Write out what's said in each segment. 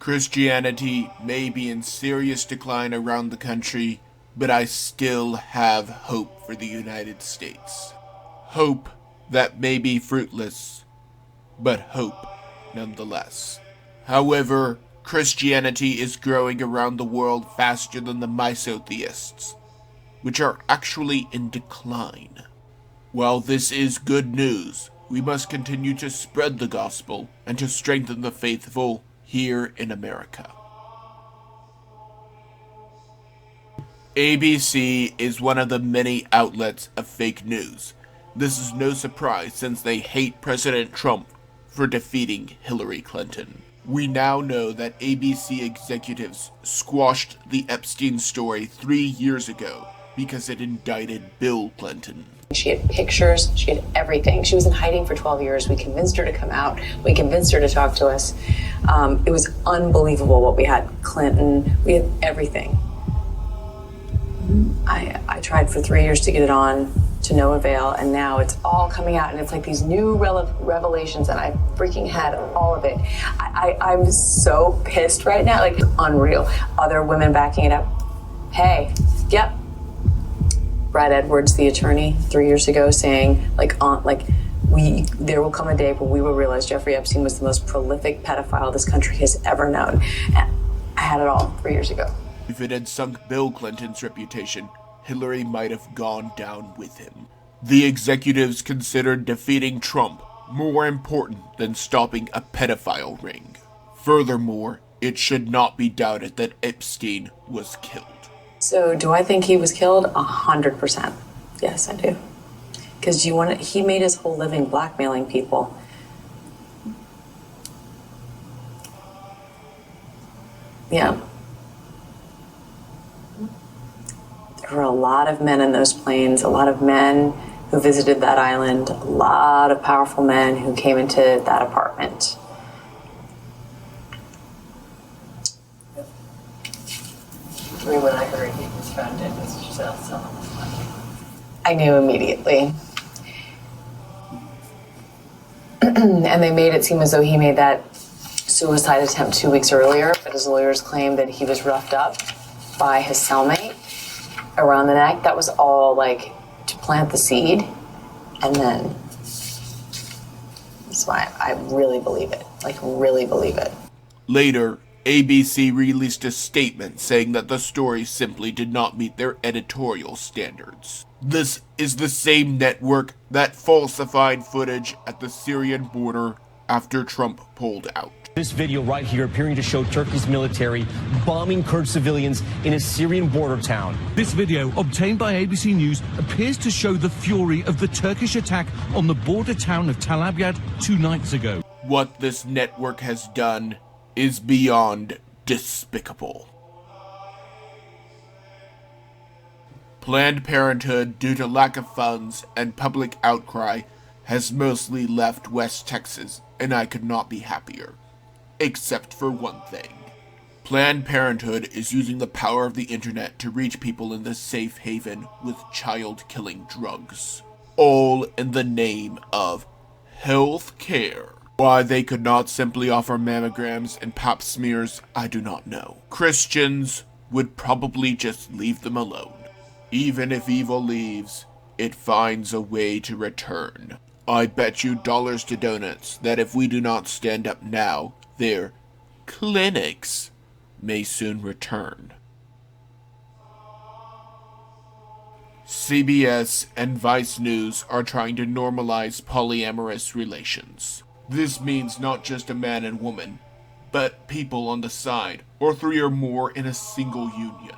Christianity may be in serious decline around the country, but I still have hope for the United States. Hope that may be fruitless, but hope nonetheless. However, Christianity is growing around the world faster than the misotheists, which are actually in decline. While this is good news, we must continue to spread the gospel and to strengthen the faithful here in America. ABC is one of the many outlets of fake news. This is no surprise since they hate President Trump for defeating Hillary Clinton. We now know that ABC executives squashed the Epstein story 3 years ago because it indicted Bill Clinton. She had pictures, she had everything. She was in hiding for 12 years. We convinced her to come out. We convinced her to talk to us. It was unbelievable what we had. Clinton, we had everything. I tried for 3 years to get it on, to no avail, and now it's all coming out, and it's like these new revelations, and I freaking had all of it. I'm so pissed right now, like unreal. Other women backing it up. Hey, yep. Brad Edwards, the attorney, 3 years ago, saying there will come a day where we will realize Jeffrey Epstein was the most prolific pedophile this country has ever known. And I had it all 3 years ago. If it had sunk Bill Clinton's reputation, Hillary might have gone down with him. The executives considered defeating Trump more important than stopping a pedophile ring. Furthermore, it should not be doubted that Epstein was killed. So do I think he was killed? 100%. Yes, I do. Because he made his whole living blackmailing people. Yeah. There were a lot of men in those planes, a lot of men who visited that island, a lot of powerful men who came into that apartment. When I heard he was found dead, Mr. Giselle, I knew immediately. And they made it seem as though he made that suicide attempt 2 weeks earlier, but his lawyers claimed that he was roughed up by his cellmate around the neck. That was all like to plant the seed, and then that's why I really believe it. Like, really believe it. Later, ABC released a statement saying that the story simply did not meet their editorial standards. This is the same network that falsified footage at the Syrian border after Trump pulled out. This video right here appearing to show Turkey's military bombing Kurd civilians in a Syrian border town. This video, obtained by ABC News, appears to show the fury of the Turkish attack on the border town of Tel Abyad 2 nights ago. What this network has done is beyond despicable. Planned Parenthood, due to lack of funds and public outcry, has mostly left West Texas, and I could not be happier. Except for one thing. Planned Parenthood is using the power of the internet to reach people in this safe haven with child-killing drugs. All in the name of health care. Why they could not simply offer mammograms and pap smears, I do not know. Christians would probably just leave them alone. Even if evil leaves, it finds a way to return. I bet you dollars to donuts that if we do not stand up now, their clinics may soon return. CBS and Vice News are trying to normalize polyamorous relations. This means not just a man and woman, but people on the side, or 3 or more in a single union.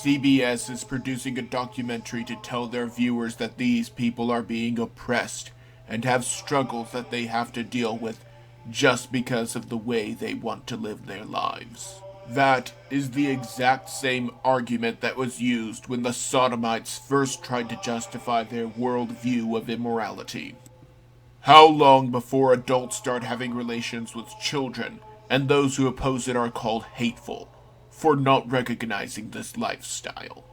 CBS is producing a documentary to tell their viewers that these people are being oppressed and have struggles that they have to deal with just because of the way they want to live their lives. That is the exact same argument that was used when the Sodomites first tried to justify their worldview of immorality. How long before adults start having relations with children, and those who oppose it are called hateful for not recognizing this lifestyle?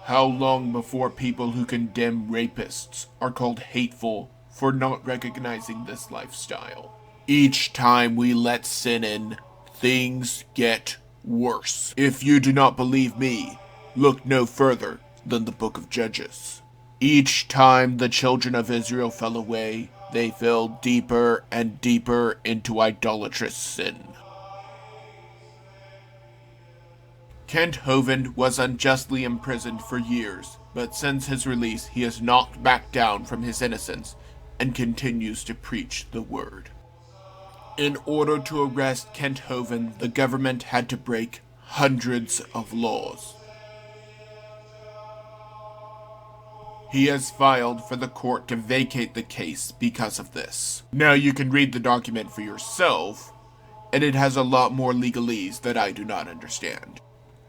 How long before people who condemn rapists are called hateful for not recognizing this lifestyle? Each time we let sin in, things get worse. If you do not believe me, look no further than the book of Judges. Each time the children of Israel fell away, they fell deeper and deeper into idolatrous sin. Kent Hovind was unjustly imprisoned for years, but since his release he has not backed down from his innocence and continues to preach the word. In order to arrest Kent Hovind, the government had to break hundreds of laws. He has filed for the court to vacate the case because of this. Now you can read the document for yourself, and it has a lot more legalese that I do not understand.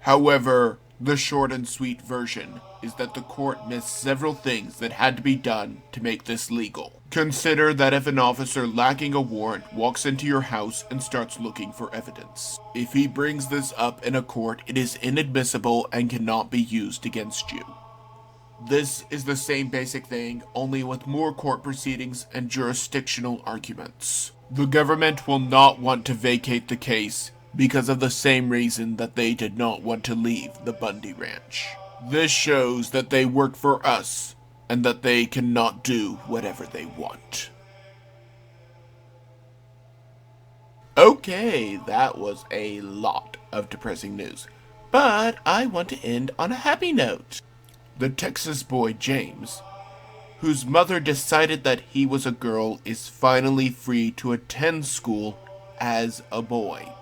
However, the short and sweet version is that the court missed several things that had to be done to make this legal. Consider that if an officer lacking a warrant walks into your house and starts looking for evidence. If he brings this up in a court, it is inadmissible and cannot be used against you. This is the same basic thing, only with more court proceedings and jurisdictional arguments. The government will not want to vacate the case because of the same reason that they did not want to leave the Bundy Ranch. This shows that they work for us and that they cannot do whatever they want. Okay, that was a lot of depressing news, but I want to end on a happy note. The Texas boy James, whose mother decided that he was a girl, is finally free to attend school as a boy.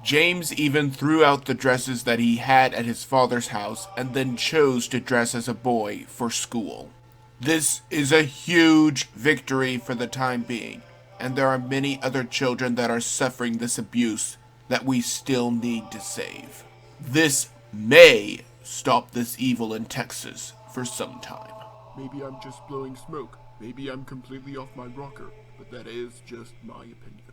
James even threw out the dresses that he had at his father's house and then chose to dress as a boy for school. This is a huge victory for the time being, and there are many other children that are suffering this abuse that we still need to save. This may stop this evil in Texas for some time. Maybe I'm just blowing smoke. Maybe I'm completely off my rocker, but that is just my opinion.